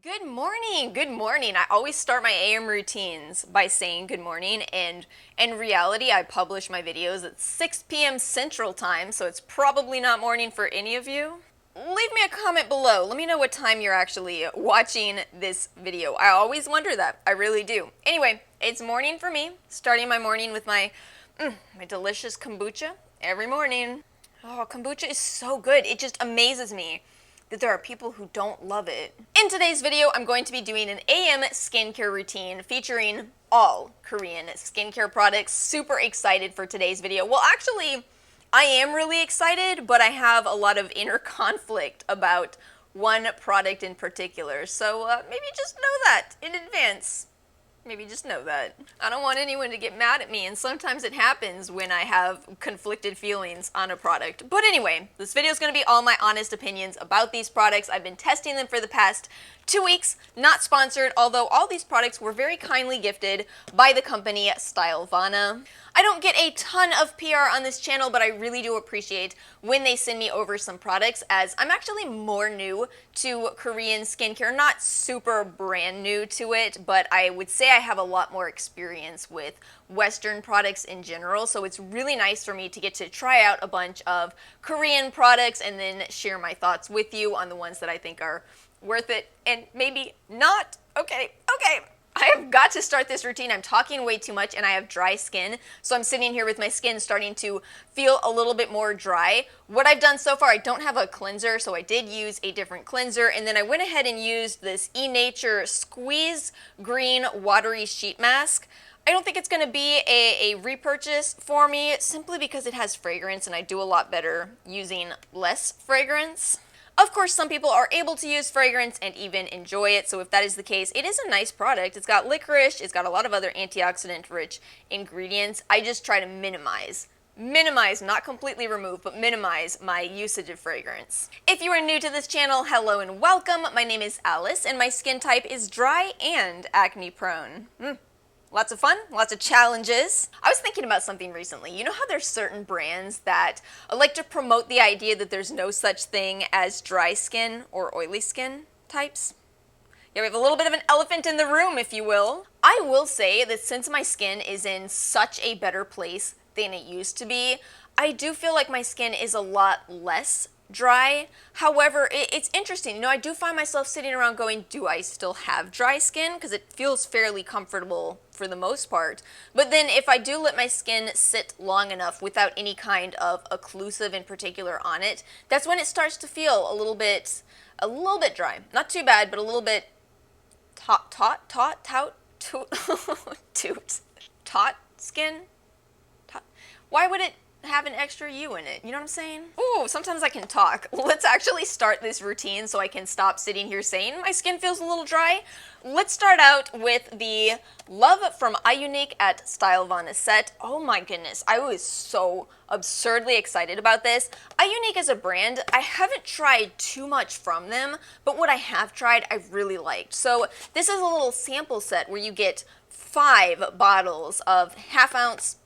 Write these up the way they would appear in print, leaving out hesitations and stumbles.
Good morning, good morning. I always start my AM routines by saying good morning, and in reality, I publish my videos at 6 p.m. Central Time, so it's probably not morning for any of you. Leave me a comment below. Let me know what time you're actually watching this video. I always wonder that. I really do. Anyway, it's morning for me, starting my morning with my delicious kombucha every morning. Oh, kombucha is so good. It just amazes me that there are people who don't love it. In today's video, I'm going to be doing an AM skincare routine featuring all Korean skincare products. Super excited for today's video. Well, actually, I am really excited, but I have a lot of inner conflict about one product in particular. So maybe just know that in advance. Maybe just know that. I don't want anyone to get mad at me, and sometimes it happens when I have conflicted feelings on a product. But anyway, this video is going to be all my honest opinions about these products. I've been testing them for the past 2 weeks, not sponsored, although all these products were very kindly gifted by the company STYLEVANA. I don't get a ton of PR on this channel, but I really do appreciate when they send me over some products, as I'm actually more new to Korean skincare, not super brand new to it, but I would say I have a lot more experience with Western products in general, so it's really nice for me to get to try out a bunch of Korean products and then share my thoughts with you on the ones that I think are worth it and maybe not. Okay. I have got to start this routine. I'm talking way too much and I have dry skin, so I'm sitting here with my skin starting to feel a little bit more dry. What I've done so far, I don't have a cleanser, so I did use a different cleanser, and then I went ahead and used this eNature Squeeze Green Watery Sheet Mask. I don't think it's going to be a repurchase for me, simply because it has fragrance and I do a lot better using less fragrance. Of course, some people are able to use fragrance and even enjoy it, so if that is the case, it is a nice product. It's got licorice, it's got a lot of other antioxidant-rich ingredients. I just try to minimize, not completely remove, but minimize my usage of fragrance. If you are new to this channel, hello and welcome. My name is Alice, and my skin type is dry and acne-prone. Lots of fun, lots of challenges. I was thinking about something recently. You know how there's certain brands that like to promote the idea that there's no such thing as dry skin or oily skin types? Yeah, we have a little bit of an elephant in the room, if you will. I will say that since my skin is in such a better place than it used to be, I do feel like my skin is a lot less dry. However, it's interesting. I do find myself sitting around going, do I still have dry skin? Because it feels fairly comfortable for the most part. But then if I do let my skin sit long enough without any kind of occlusive in particular on it, that's when it starts to feel a little bit dry. Not too bad, but a little bit taut skin. Why would it have an extra U in it? You know what I'm saying? Ooh, sometimes I can talk. Let's actually start this routine so I can stop sitting here saying my skin feels a little dry. Let's start out with the Love from iUNIK at STYLEVANA Set. Oh my goodness, I was so absurdly excited about this. iUNIK is a brand, I haven't tried too much from them, but what I have tried I really liked. So this is a little sample set where you get 5 bottles of half ounce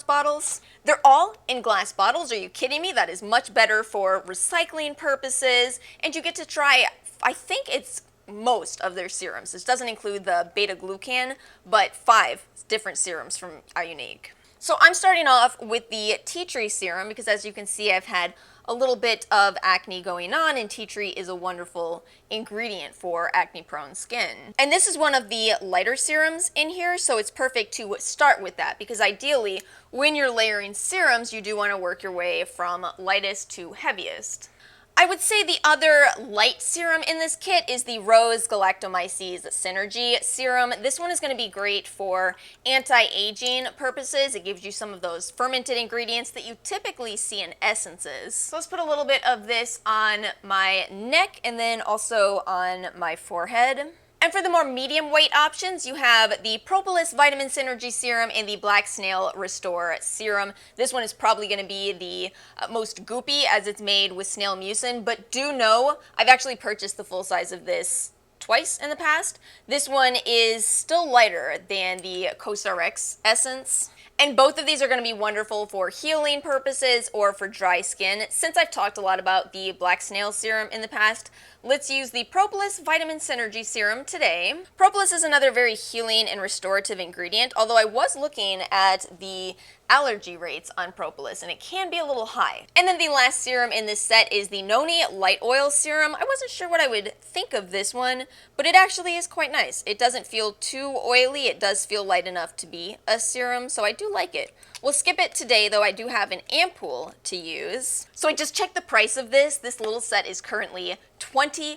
bottles. They're all in glass bottles. Are you kidding me? That is much better for recycling purposes. And you get to try, I think it's most of their serums. This doesn't include the beta-glucan, but 5 different serums from iUNIK. So I'm starting off with the tea tree serum because, as you can see, I've had a little bit of acne going on, and tea tree is a wonderful ingredient for acne-prone skin. And this is one of the lighter serums in here, so it's perfect to start with that, because ideally, when you're layering serums, you do want to work your way from lightest to heaviest. I would say the other light serum in this kit is the Rose Galactomyces Synergy serum. This one is going to be great for anti-aging purposes. It gives you some of those fermented ingredients that you typically see in essences. So let's put a little bit of this on my neck and then also on my forehead. And for the more medium weight options, you have the Propolis Vitamin Synergy Serum and the Black Snail Restore Serum. This one is probably going to be the most goopy, as it's made with snail mucin, but do know I've actually purchased the full size of this twice in the past. This one is still lighter than the CosRX Essence. And both of these are going to be wonderful for healing purposes or for dry skin. Since I've talked a lot about the Black Snail Serum in the past, let's use the Propolis Vitamin Synergy Serum today. Propolis is another very healing and restorative ingredient, although I was looking at the allergy rates on propolis, and it can be a little high. And then the last serum in this set is the Noni Light Oil Serum. I wasn't sure what I would think of this one, but it actually is quite nice. It doesn't feel too oily. It does feel light enough to be a serum, so I do like it. We'll skip it today, though I do have an ampoule to use. So I just checked the price of this. This little set is currently $21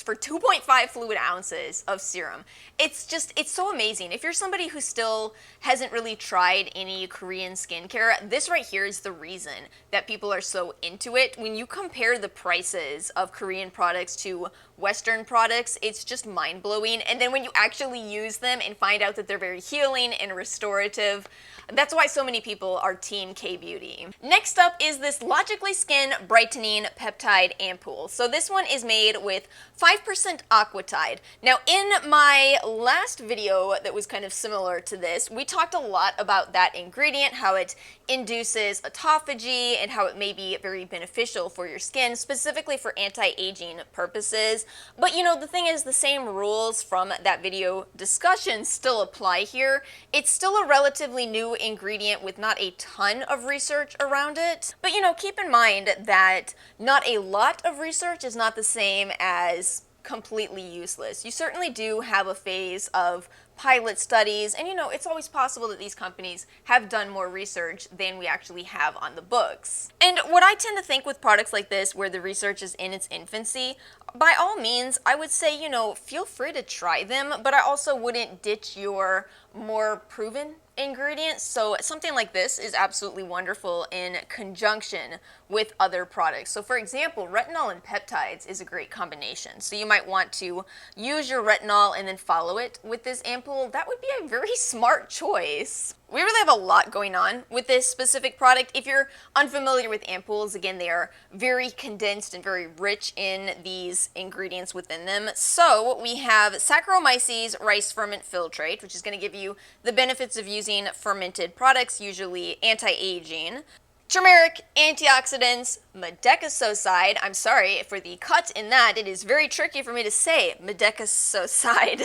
for 2.5 fluid ounces of serum. It's so amazing. If you're somebody who still hasn't really tried any Korean skincare, this right here is the reason that people are so into it. When you compare the prices of Korean products to Western products, it's just mind-blowing. And then when you actually use them and find out that they're very healing and restorative, that's why so many people are Team K-Beauty. Next up is this Logically Skin Brightening Peptide Ampoule. So this one is made with 5% Aquatide. Now in my last video that was kind of similar to this, we talked a lot about that ingredient, how it induces autophagy and how it may be very beneficial for your skin, specifically for anti-aging purposes. But you know, the thing is, the same rules from that video discussion still apply here. It's still a relatively new ingredient with not a ton of research around it. But you know, keep in mind that not a lot of research is not the same as completely useless. You certainly do have a phase of pilot studies, and you know, it's always possible that these companies have done more research than we actually have on the books. And what I tend to think with products like this, where the research is in its infancy, by all means, I would say, you know, feel free to try them, but I also wouldn't ditch your more proven ingredients. So something like this is absolutely wonderful in conjunction with other products. So for example, retinol and peptides is a great combination. So you might want to use your retinol and then follow it with this ampoule. That would be a very smart choice. We really have a lot going on with this specific product. If you're unfamiliar with ampoules, again, they are very condensed and very rich in these ingredients within them. So we have Saccharomyces rice ferment filtrate, which is going to give you the benefits of using fermented products, usually anti-aging. Turmeric, antioxidants, medecasoside. I'm sorry for the cut in that. It is very tricky for me to say medecasoside.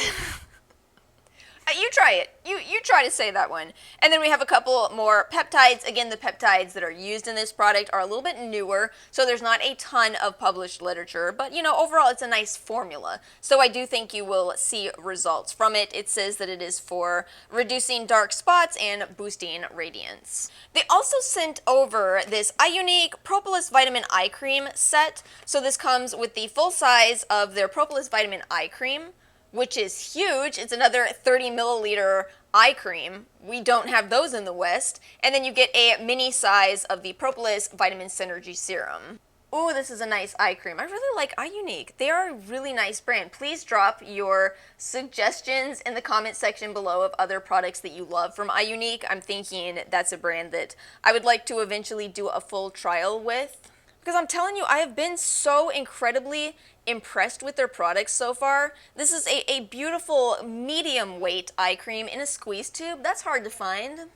You try it. You try to say that one. And then we have a couple more peptides. Again, the peptides that are used in this product are a little bit newer, so there's not a ton of published literature, but you know, overall it's a nice formula. So I do think you will see results from it. It says that it is for reducing dark spots and boosting radiance. They also sent over this iUNIK Propolis Vitamin Eye Cream set. So this comes with the full size of their Propolis Vitamin Eye Cream, which is huge. It's another 30 milliliter eye cream. We don't have those in the West. And then you get a mini size of the Propolis Vitamin Synergy Serum. Ooh, this is a nice eye cream. I really like iUNIK. They are a really nice brand. Please drop your suggestions in the comment section below of other products that you love from iUNIK. I'm thinking that's a brand that I would like to eventually do a full trial with. Because I'm telling you, I have been so incredibly impressed with their products so far. This is a beautiful medium weight eye cream in a squeeze tube. That's hard to find.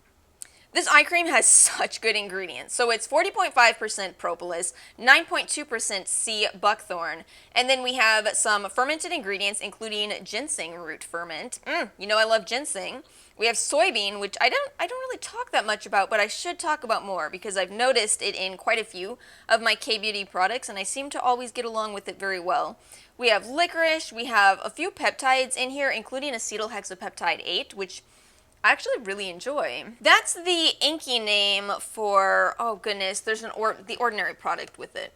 This eye cream has such good ingredients. So it's 40.5% propolis, 9.2% sea buckthorn, and then we have some fermented ingredients including ginseng root ferment. You know I love ginseng. We have soybean, which I don't really talk that much about, but I should talk about more because I've noticed it in quite a few of my K-Beauty products, and I seem to always get along with it very well. We have licorice, we have a few peptides in here, including acetohexapeptide 8, which I actually really enjoy. That's the inky name for, oh goodness, there's the ordinary product with it.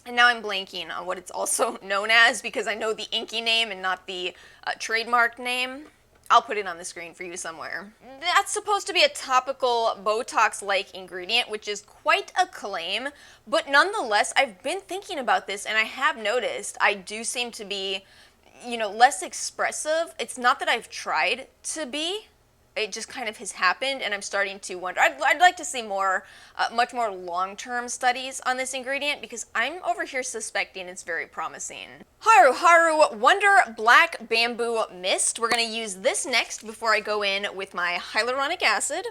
And now I'm blanking on what it's also known as because I know the inky name and not the trademark name. I'll put it on the screen for you somewhere. That's supposed to be a topical Botox-like ingredient, which is quite a claim, but nonetheless, I've been thinking about this and I have noticed I do seem to be, you know, less expressive. It's not that I've tried to be, it just kind of has happened, and I'm starting to wonder. I'd like to see more, much more long-term studies on this ingredient, because I'm over here suspecting it's very promising. Haruharu Wonder Black Bamboo Mist. We're going to use this next before I go in with my hyaluronic acid.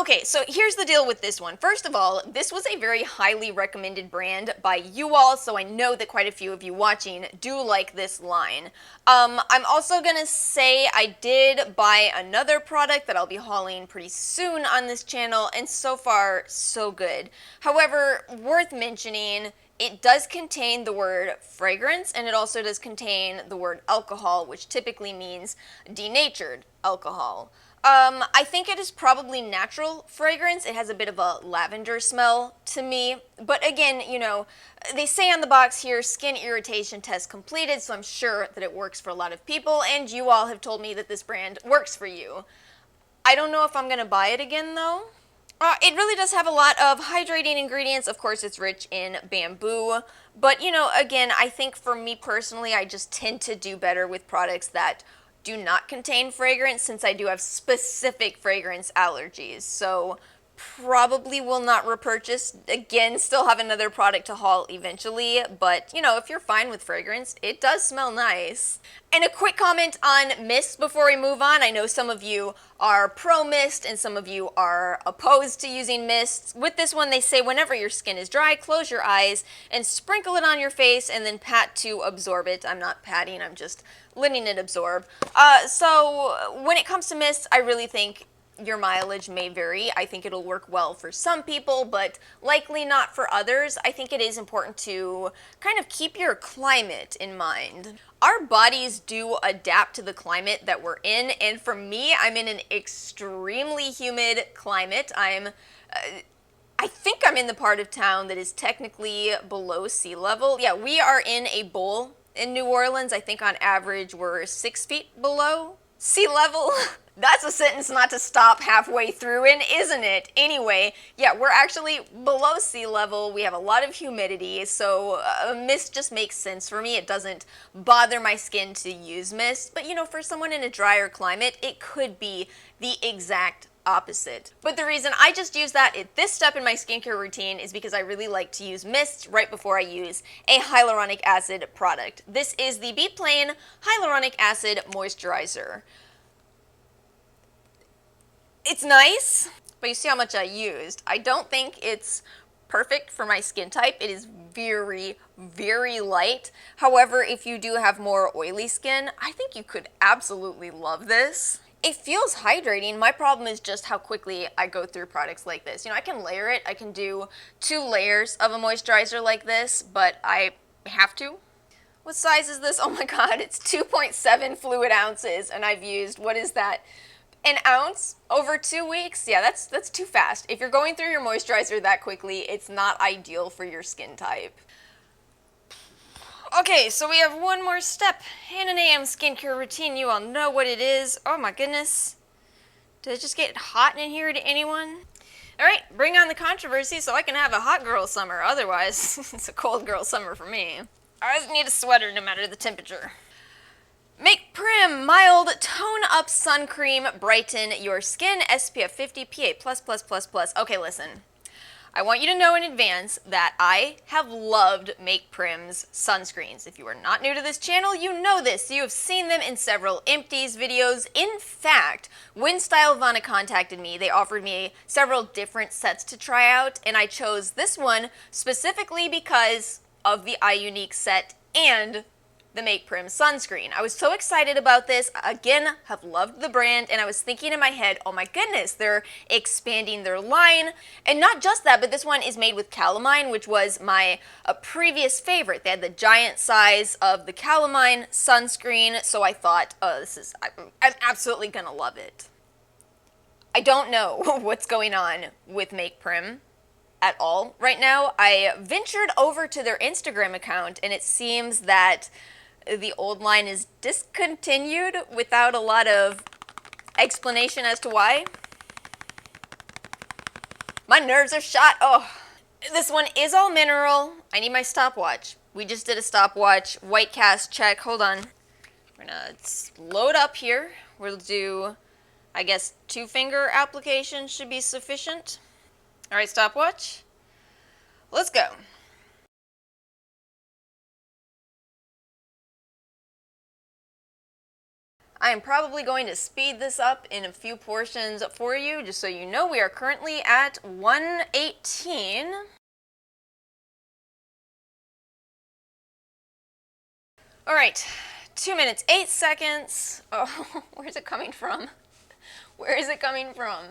Okay, so here's the deal with this one. First of all, this was a very highly recommended brand by you all, so I know that quite a few of you watching do like this line. I'm also gonna say I did buy another product that I'll be hauling pretty soon on this channel, and so far, so good. However, worth mentioning, it does contain the word fragrance, and it also does contain the word alcohol, which typically means denatured alcohol. I think it is probably natural fragrance. It has a bit of a lavender smell to me. But again, you know, they say on the box here, skin irritation test completed, so I'm sure that it works for a lot of people, and you all have told me that this brand works for you. I don't know if I'm going to buy it again, though. It really does have a lot of hydrating ingredients. Of course, it's rich in bamboo. But, you know, again, I think for me personally, I just tend to do better with products that do not contain fragrance, since I do have specific fragrance allergies. So probably will not repurchase. Again, still have another product to haul eventually, but you know, if you're fine with fragrance, it does smell nice. And a quick comment on mist before we move on. I know some of you are pro mist and some of you are opposed to using mists. With this one, they say whenever your skin is dry, close your eyes and sprinkle it on your face and then pat to absorb it. I'm not patting, I'm just letting it absorb. So when it comes to mist, I really think your mileage may vary. I think it'll work well for some people, but likely not for others. I think it is important to kind of keep your climate in mind. Our bodies do adapt to the climate that we're in, and for me, I'm in an extremely humid climate. I think I'm in the part of town that is technically below sea level. Yeah, we are in a bowl in New Orleans. I think on average we're 6 feet below sea level. That's a sentence not to stop halfway through in, isn't it? Anyway, yeah, we're actually below sea level. We have a lot of humidity, so mist just makes sense for me. It doesn't bother my skin to use mist. But you know, for someone in a drier climate, it could be the exact opposite. But the reason I just use that at this step in my skincare routine is because I really like to use mists right before I use a hyaluronic acid product. This is the Be Plain Hyaluronic Acid Moisturizer. It's nice, but you see how much I used. I don't think it's perfect for my skin type. It is very, very light. However, if you do have more oily skin, I think you could absolutely love this. It feels hydrating. My problem is just how quickly I go through products like this. You know, I can layer it. I can do 2 layers of a moisturizer like this, but I have to. What size is this? Oh my god, it's 2.7 fluid ounces, and I've used, what is that? An ounce over 2 weeks? Yeah, that's too fast. If you're going through your moisturizer that quickly, it's not ideal for your skin type. Okay, so we have one more step in an AM skincare routine. You all know what it is. Oh my goodness. Did it just get hot in here to anyone? Alright, bring on the controversy so I can have a hot girl summer. Otherwise, it's a cold girl summer for me. I just need a sweater no matter the temperature. Make Prim Mild Tone Up Sun Cream Brighten Your Skin SPF 50 PA++++. Okay, listen. I want you to know in advance that I have loved Make Prim's sunscreens. If you are not new to this channel, you know this. You have seen them in several empties videos. In fact, when STYLEVANA contacted me, they offered me several different sets to try out, and I chose this one specifically because of the iUNIK set and the Make Prim sunscreen. I was so excited about this. Again, have loved the brand, and I was thinking in my head, oh my goodness, they're expanding their line. And not just that, but this one is made with calamine, which was my previous favorite. They had the giant size of the calamine sunscreen, so I thought, oh, I'm absolutely gonna love it. I don't know what's going on with Make Prim at all right now. I ventured over to their Instagram account, and it seems that the old line is discontinued without a lot of explanation as to why. My nerves are shot. Oh, this one is all mineral. I need my stopwatch. We just did a stopwatch. White cast check. Hold on. We're gonna load up here. We'll do, I guess, 2-finger application should be sufficient. All right, stopwatch. Let's go. I am probably going to speed this up in a few portions for you, just so you know we are currently at 118. All right, 2 minutes, 8 seconds. Oh, where's it coming from? Where is it coming from?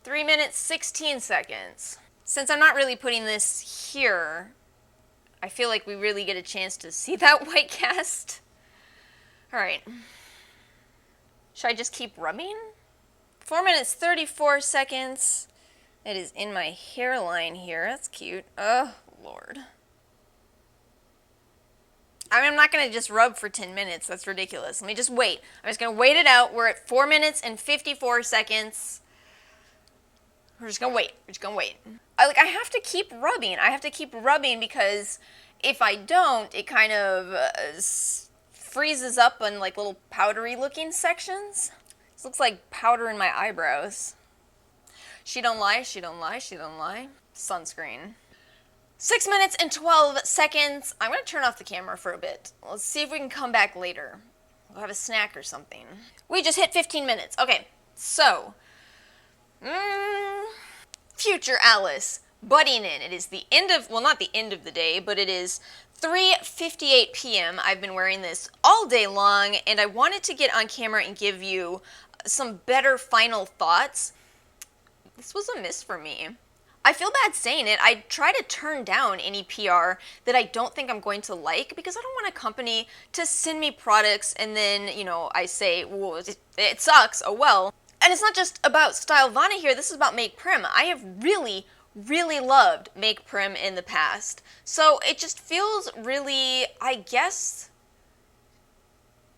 3 minutes, 16 seconds. Since I'm not really putting this here, I feel like we really get a chance to see that white cast. All right. Should I just keep rubbing? 4 minutes, 34 seconds. It is in my hairline here. That's cute. Oh, Lord. I mean, I'm not going to just rub for 10 minutes. That's ridiculous. Let me just wait. I'm just going to wait it out. We're at 4 minutes and 54 seconds. We're just going to wait. We're just going to wait. I have to keep rubbing. I have to keep rubbing because if I don't, it kind of freezes up on like little powdery looking sections. This looks like powder in my eyebrows. She don't lie, she don't lie, she don't lie. Sunscreen. 6 minutes and 12 seconds. I'm going to turn off the camera for a bit. Let's see if we can come back later. We'll have a snack or something. We just hit 15 minutes. Okay, so. Future Alice, butting in. It is the end of, well, not the end of the day, but it is 3:58 p.m. I've been wearing this all day long, and I wanted to get on camera and give you some better final thoughts. This was a miss for me. I feel bad saying it. I try to turn down any PR that I don't think I'm going to like because I don't want a company to send me products and then, you know, I say, well, it sucks, oh well. And it's not just about STYLEVANA here, this is about Make Prim. I have really loved Make Prim in the past. So it just feels really, I guess,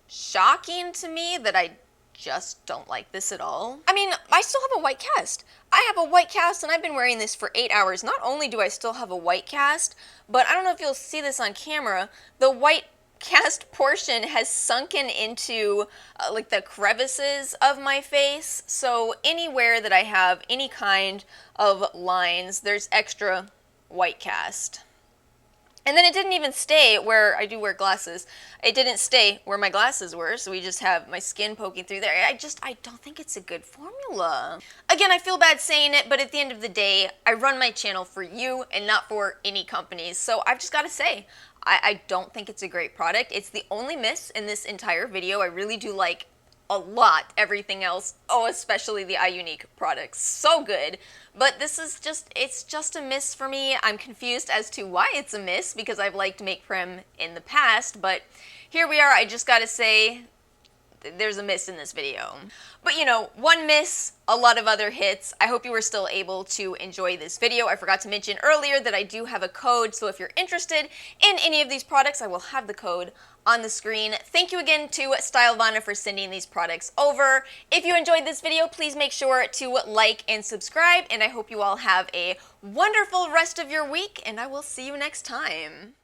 shocking to me that I just don't like this at all. I mean, I still have a white cast. I have a white cast and I've been wearing this for 8 hours. Not only do I still have a white cast, but I don't know if you'll see this on camera, the white cast portion has sunken into like the crevices of my face. So anywhere that I have any kind of lines, there's extra white cast. And then it didn't even stay where I do wear glasses. It didn't stay where my glasses were, so we just have my skin poking through there. I don't think it's a good formula. Again, I feel bad saying it, but at the end of the day, I run my channel for you and not for any companies. So I've just got to say, I don't think it's a great product. It's the only miss in this entire video. I really do like a lot everything else. Oh, especially the iUNIK products. So good. But this is just, it's just a miss for me. I'm confused as to why it's a miss because I've liked Make Prim in the past, but here we are. I just gotta say, there's a miss in this video. But you know, one miss, a lot of other hits. I hope you were still able to enjoy this video. I forgot to mention earlier that I do have a code, so if you're interested in any of these products, I will have the code on the screen. Thank you again to STYLEVANA for sending these products over. If you enjoyed this video, please make sure to like and subscribe, and I hope you all have a wonderful rest of your week, and I will see you next time.